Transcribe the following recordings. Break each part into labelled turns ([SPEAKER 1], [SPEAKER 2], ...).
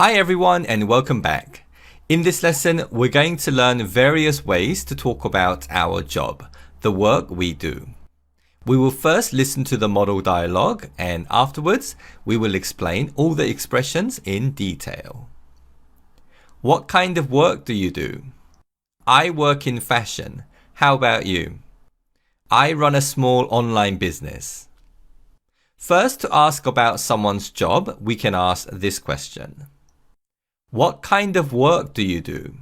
[SPEAKER 1] Hi everyone and welcome back. In this lesson, we're going to learn various ways to talk about our job, the work we do. We will first listen to the model dialogue and afterwards, we will explain all the expressions in detail. What kind of work do you do? I work in fashion. How about you? I run a small online business. First, to ask about someone's job, we can ask this question. What kind of work do you do?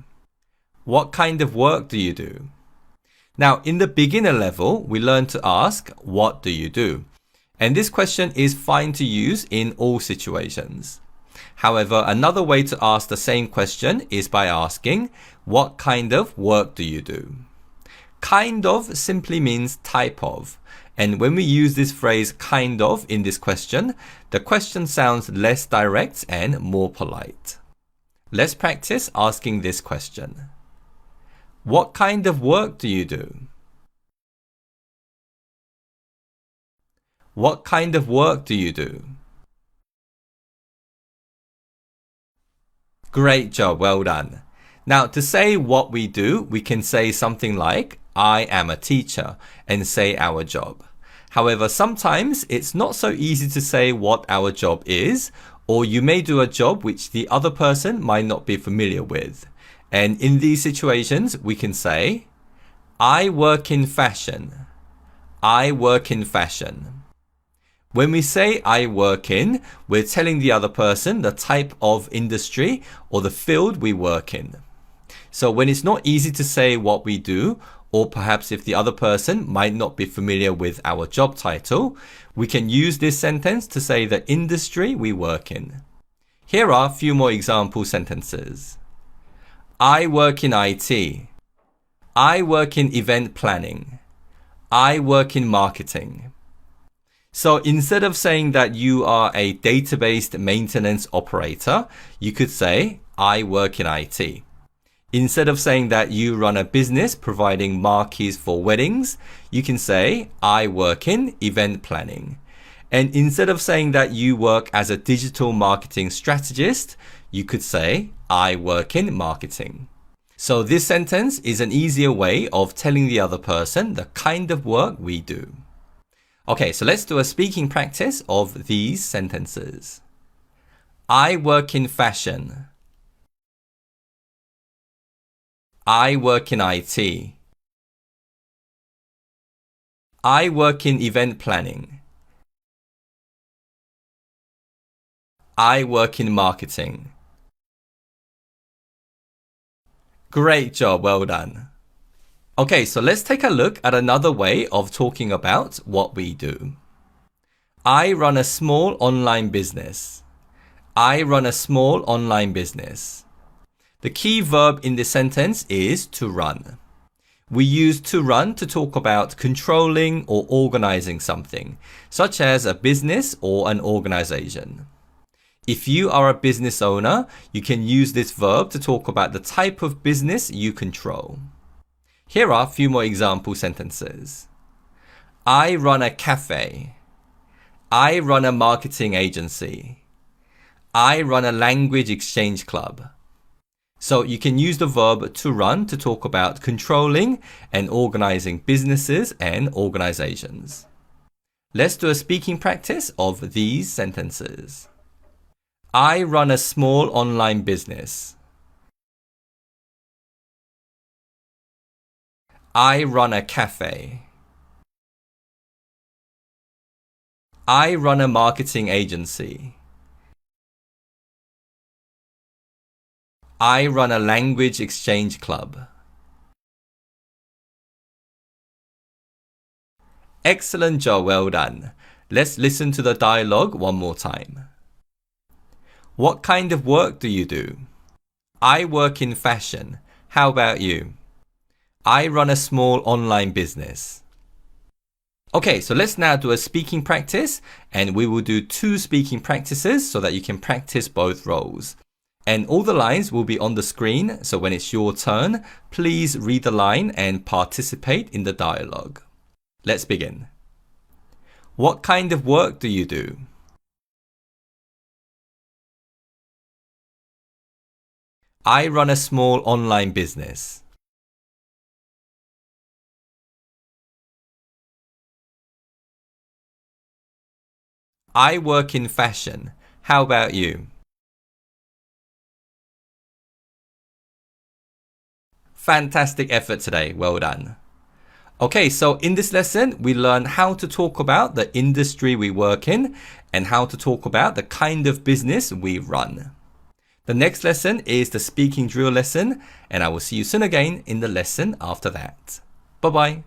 [SPEAKER 1] What kind of work do you do? Now, in the beginner level, we learn to ask, what do you do? And this question is fine to use in all situations. However, another way to ask the same question is by asking, what kind of work do you do? Kind of simply means type of. And when we use this phrase kind of in this question, the question sounds less direct and more polite. Let's practice asking this question. What kind of work do you do? What kind of work do you do? Great job, well done. Now, to say what we do, we can say something like, I am a teacher, and say our job. However, sometimes it's not so easy to say what our job is, or you may do a job which the other person might not be familiar with. And in these situations, we can say, I work in fashion. I work in fashion. When we say I work in, we're telling the other person the type of industry or the field we work in. So when it's not easy to say what we do, or perhaps if the other person might not be familiar with our job title, we can use this sentence to say the industry we work in. Here are a few more example sentences. I work in IT. I work in event planning. I work in marketing. So instead of saying that you are a database maintenance operator, you could say, I work in IT. Instead of saying that you run a business providing marquees for weddings, you can say, I work in event planning. And instead of saying that you work as a digital marketing strategist, you could say, I work in marketing. So this sentence is an easier way of telling the other person the kind of work we do. Okay, so let's do a speaking practice of these sentences. I work in fashion. I work in IT. I work in event planning. I work in marketing. Great job, well done. Okay, so let's take a look at another way of talking about what we do. I run a small online business. I run a small online business. The key verb in this sentence is to run. We use to run to talk about controlling or organizing something, such as a business or an organization. If you are a business owner, you can use this verb to talk about the type of business you control. Here are a few more example sentences. I run a cafe. I run a marketing agency. I run a language exchange club. So you can use the verb to run to talk about controlling and organizing businesses and organizations. Let's do a speaking practice of these sentences. I run a small online business. I run a cafe. I run a marketing agency. I run a language exchange club. Excellent job, well done. Let's listen to the dialogue one more time. What kind of work do you do? I work in fashion. How about you? I run a small online business. Okay, so let's now do a speaking practice, and we will do 2 speaking practices so that you can practice both roles. And all the lines will be on the screen, so when it's your turn, please read the line and participate in the dialogue. Let's begin. What kind of work do you do? I run a small online business. I work in fashion. How about you? Fantastic effort today. Well done. Okay, so in this lesson, we learn how to talk about the industry we work in and how to talk about the kind of business we run. The next lesson is the speaking drill lesson, and I will see you soon again in the lesson after that. Bye bye.